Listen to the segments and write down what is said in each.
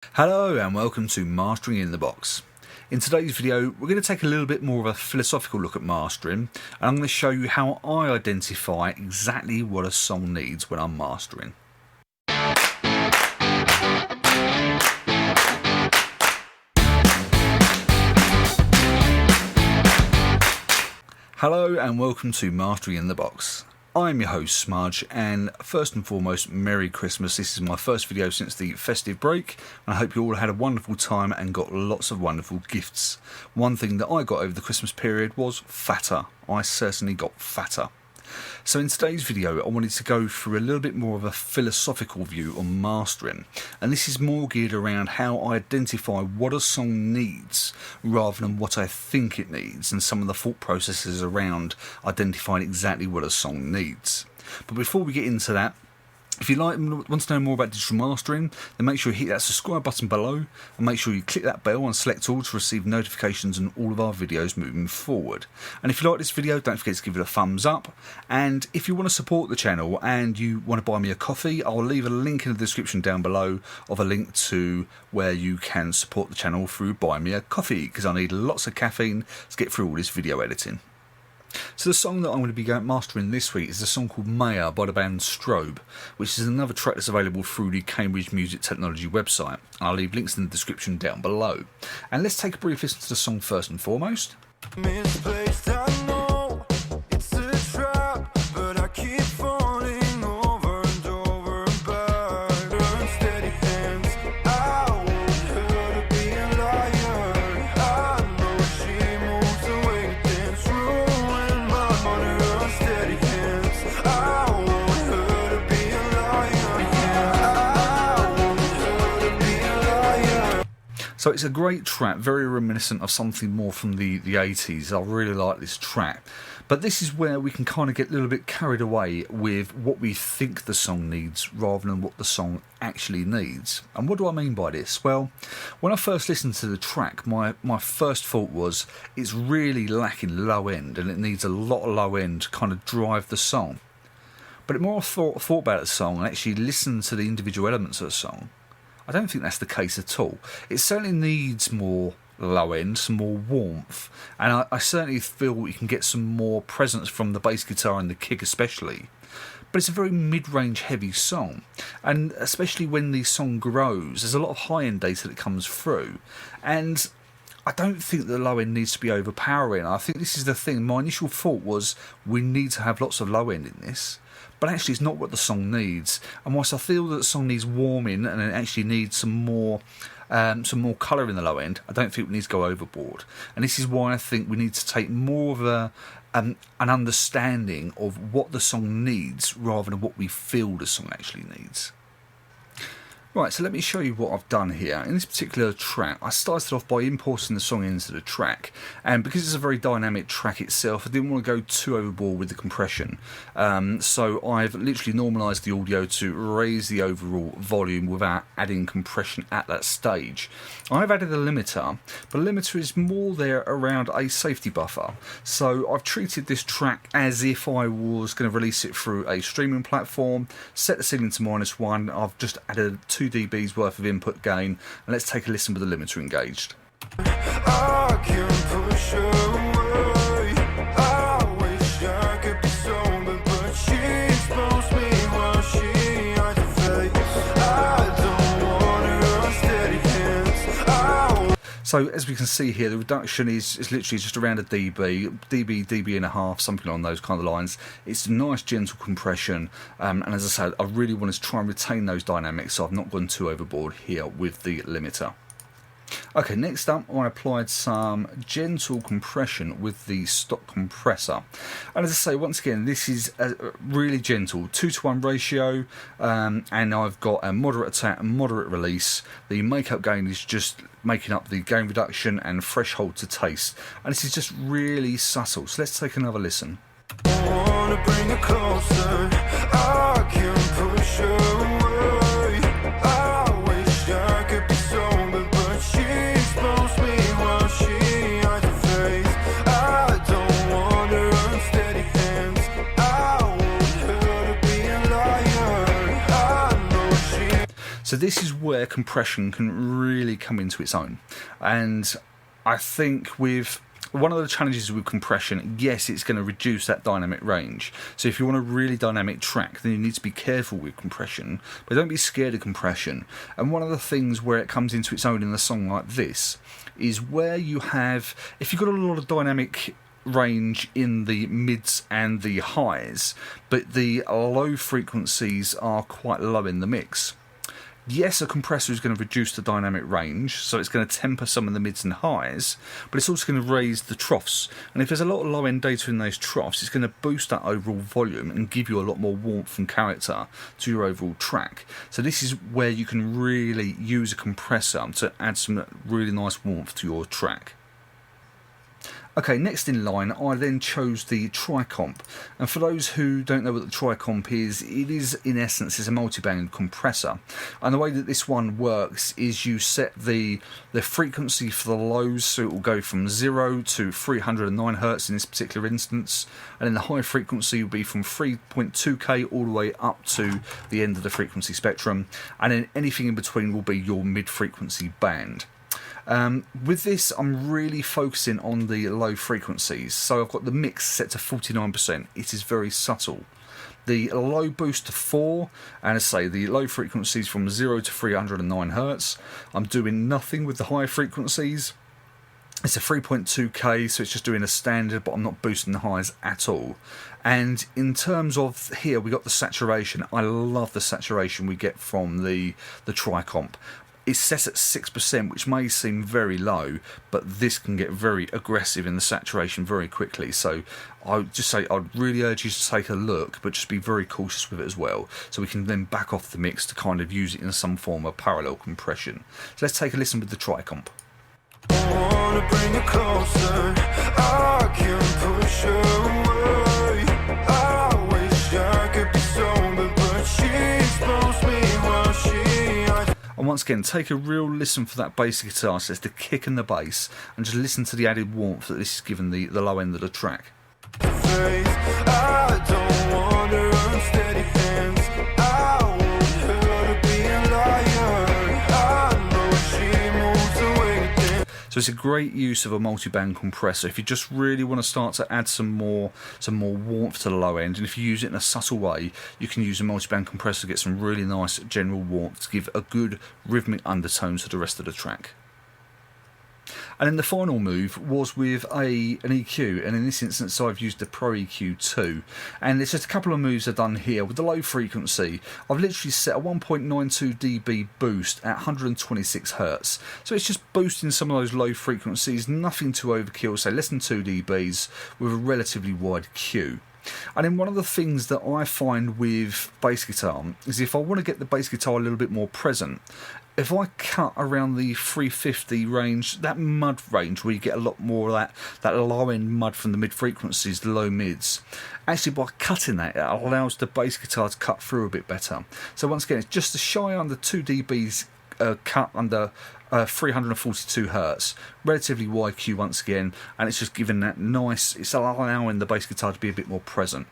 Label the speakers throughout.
Speaker 1: Hello and welcome to Mastering in the Box. In today's video we're going to take a little bit more of a philosophical look at mastering, and I'm going to show you how I identify exactly what a song needs when I'm mastering. Hello and welcome to Mastering in the Box. I'm your host Smudge, and first and foremost, Merry Christmas. This is my first video since the festive break, and I hope you all had a wonderful time and got lots of wonderful gifts. One thing that I got over the Christmas period was fatter. I certainly got fatter. So in today's video I wanted to go through a little bit more of a philosophical view on mastering, and this is more geared around how I identify what a song needs rather than what I think it needs, and some of the thought processes around identifying exactly what a song needs. But before we get into that, if you want to know more about digital mastering, then make sure you hit that subscribe button below, and make sure you click that bell and select all to receive notifications on all of our videos moving forward. And if you like this video, don't forget to give it a thumbs up. And if you want to support the channel and you want to buy me a coffee, I'll leave a link in the description down below of a link to where you can support the channel through Buy Me a Coffee, because I need lots of caffeine to get through all this video editing. So the song that I'm going to be mastering this week is a song called Maya by the band Strobe, which is another track that's available through the Cambridge Music Technology website. I'll leave links in the description down below. And let's take a brief listen to the song first and foremost.
Speaker 2: Misplaced, I know it's a trap, but I keep falling over and over and back. Unsteady hands, I want her to be a liar. I know she moves away to dance, ruin my money. Unsteady hands, I want her to be a liar. I want her to be a liar.
Speaker 1: So it's a great track, very reminiscent of something more from the 80s. I really like this track. But this is where we can kind of get a little bit carried away with what we think the song needs rather than what the song actually needs. And what do I mean by this? Well, when I first listened to the track, my first thought was it's really lacking low end, and it needs a lot of low end to kind of drive the song. But the more I thought about the song and actually listened to the individual elements of the song, I don't think that's the case at all. It certainly needs more low end, some more warmth, and I certainly feel you can get some more presence from the bass guitar and the kick especially. But it's a very mid-range heavy song, and especially when the song grows, there's a lot of high-end data that comes through, and I don't think the low end needs to be overpowering. I think this is the thing. My initial thought was we need to have lots of low end in this, but actually it's not what the song needs. And whilst I feel that the song needs warming and it actually needs some more colour in the low end, I don't think we need to go overboard. And this is why I think we need to take more of an understanding of what the song needs rather than what we feel the song actually needs. Right, so let me show you what I've done here. In this particular track, I started off by importing the song into the track, and because it's a very dynamic track itself, I didn't want to go too overboard with the compression. So I've literally normalised the audio to raise the overall volume without adding compression at that stage. I've added a limiter, but a limiter is more there around a safety buffer. So I've treated this track as if I was going to release it through a streaming platform, set the ceiling to -1, I've just added 2 dB's worth of input gain, and let's take a listen with the limiter engaged.
Speaker 2: I can push away. I wish I could be sober, but she exposed me while she had to face. I don't want her unsteady hands.
Speaker 1: So as we can see here, the reduction is literally just around a dB and a half, something along those kind of lines. It's a nice gentle compression, and as I said, I really wanted to try and retain those dynamics, so I've not gone too overboard here with the limiter. Okay, next up I applied some gentle compression with the stock compressor, and as I say, once again, this is a really gentle 2:1 ratio, and I've got a moderate attack and moderate release. The makeup gain is just making up the gain reduction and threshold to taste, and this is just really subtle. So let's take another listen.
Speaker 2: I wanna bring her closer. I can push away. I wish I could be sober, but she exposed me while she had to face. I don't want her unsteady hands. I want her to be a liar. I know she
Speaker 1: So this is where compression can really come into its own. And I think with one of the challenges with compression, yes, it's going to reduce that dynamic range. So if you want a really dynamic track, then you need to be careful with compression, but don't be scared of compression. And one of the things where it comes into its own in a song like this is where you have, if you've got a lot of dynamic range in the mids and the highs, but the low frequencies are quite low in the mix. Yes, a compressor is going to reduce the dynamic range, so it's going to temper some of the mids and highs, but it's also going to raise the troughs. And if there's a lot of low-end data in those troughs, it's going to boost that overall volume and give you a lot more warmth and character to your overall track. So this is where you can really use a compressor to add some really nice warmth to your track. Okay, next in line, I then chose the Tricomp. And for those who don't know what the Tricomp is, it is, in essence, is a multi-band compressor. And the way that this one works is you set the frequency for the lows, so it will go from 0 to 309 Hz in this particular instance. And then the high frequency will be from 3.2K all the way up to the end of the frequency spectrum. And then anything in between will be your mid-frequency band. With this, I'm really focusing on the low frequencies. So I've got the mix set to 49%. It is very subtle. The low boost to 4, and as I say, the low frequencies from 0 to 309 Hz. I'm doing nothing with the high frequencies. It's a 3.2K, so it's just doing a standard, but I'm not boosting the highs at all. And in terms of here, we got the saturation. I love the saturation we get from the Tricomp. It's set at 6%, which may seem very low, but this can get very aggressive in the saturation very quickly. So I would just say I'd really urge you to take a look, but just be very cautious with it as well, so we can then back off the mix to kind of use it in some form of parallel compression. So let's take a listen with the Tricomp.
Speaker 2: I wanna bring you closer. I can push away. I wish I could be sober, but she exposed me while she.
Speaker 1: And once again, take a real listen for that bass guitar, so it's the kick and the bass, and just listen to the added warmth that this is giving the low end of the track.
Speaker 2: I don't want her unsteady hands. I want her to be a liar. I know she moves away to dance.
Speaker 1: So it's a great use of a multi-band compressor if you just really want to start to add some more warmth to the low end, and if you use it in a subtle way, you can use a multi-band compressor to get some really nice general warmth to give a good rhythmic undertone to the rest of the track. And then the final move was with an EQ, and in this instance I've used the Pro EQ 2, and there's just a couple of moves I've done here. With the low frequency, I've literally set a 1.92 dB boost at 126 Hz, so it's just boosting some of those low frequencies, nothing too overkill, say less than 2 dBs with a relatively wide Q. And then one of the things that I find with bass guitar is if I want to get the bass guitar a little bit more present, if I cut around the 350 range, that mud range where you get a lot more of that low end mud from the mid frequencies, the low mids, actually by cutting that, it allows the bass guitar to cut through a bit better. So once again, it's just a shy under 2 dBs cut under 342 Hz, relatively wide Q once again, and it's just giving that nice, it's allowing the bass guitar to be a bit more present.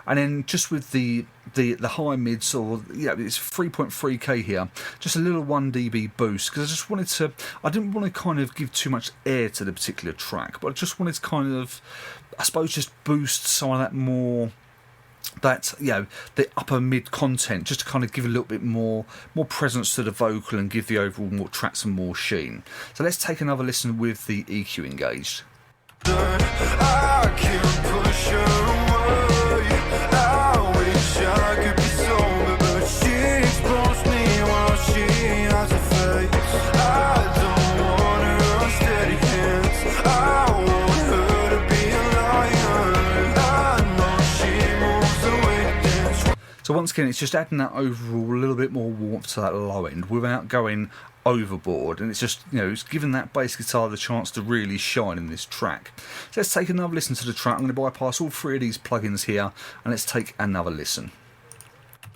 Speaker 1: And then just with the high mids, or it's 3.3K here, just a little 1 dB boost, because I didn't want to kind of give too much air to the particular track, but I just wanted to kind of, I suppose, just boost some of that more, the upper mid content, just to kind of give a little bit more presence to the vocal and give the overall more track some more sheen. So let's take another listen with the EQ engaged.
Speaker 2: I can't push her away. I wish I could be sober, but she exposed me while she has a face. I don't want her unsteady hands. I want her to be a liar. I know she moves away to dance.
Speaker 1: So once again, it's just adding that overall a little bit more warmth to that low end without going overboard, and it's just, it's giving that bass guitar the chance to really shine in this track. So let's take another listen to the track. I'm going to bypass all 3 of these plugins here, and let's take another listen.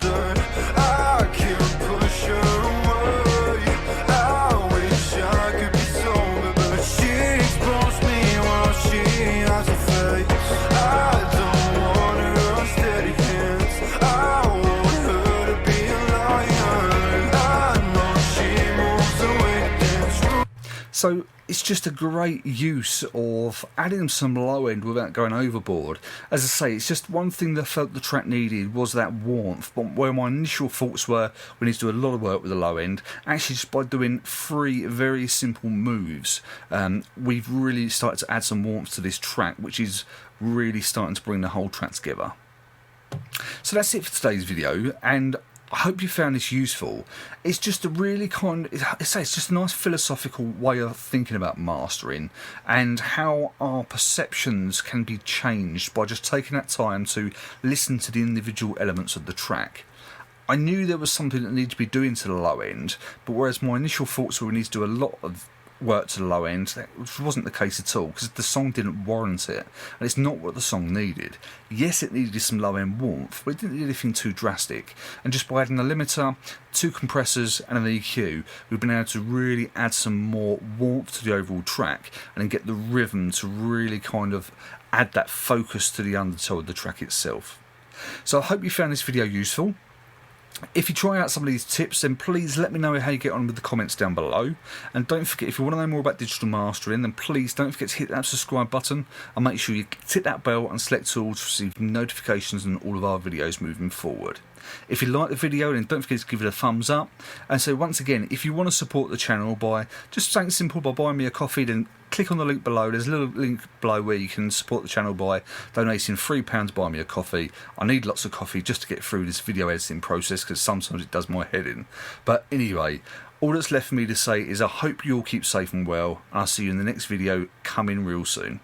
Speaker 2: I can't push her away. I wish I could be sober, but she exposed me while she has a face. I don't want her unsteady hands. I want her to be a liar. I
Speaker 1: So it's just a great use of adding some low end without going overboard. As I say, it's just one thing that I felt the track needed was that warmth, but where my initial thoughts were we need to do a lot of work with the low end, actually just by doing 3 very simple moves, we've really started to add some warmth to this track, which is really starting to bring the whole track together. So that's it for today's video, and I hope you found this useful. It's just a really it's just a nice philosophical way of thinking about mastering and how our perceptions can be changed by just taking that time to listen to the individual elements of the track. I knew there was something that needed to be doing to the low end, but whereas my initial thoughts were we need to do a lot of work to the low end, which wasn't the case at all, because the song didn't warrant it, and it's not what the song needed. Yes, it needed some low end warmth, but it didn't need anything too drastic, and just by adding a limiter, 2 compressors and an EQ, we've been able to really add some more warmth to the overall track and then get the rhythm to really kind of add that focus to the undertow of the track itself. So I hope you found this video useful. If you try out some of these tips, then please let me know how you get on with the comments down below. And don't forget, if you want to know more about digital mastering, then please don't forget to hit that subscribe button and make sure you hit that bell and select all to receive notifications on all of our videos moving forward. If you like the video, then don't forget to give it a thumbs up. And so once again, if you want to support the channel by just something simple, by buying me a coffee, then click on the link below. There's a little link below where you can support the channel by donating £3 buy me a coffee. I need lots of coffee just to get through this video editing process, because sometimes it does my head in. But anyway, all that's left for me to say is I hope you all keep safe and well, and I'll see you in the next video coming real soon.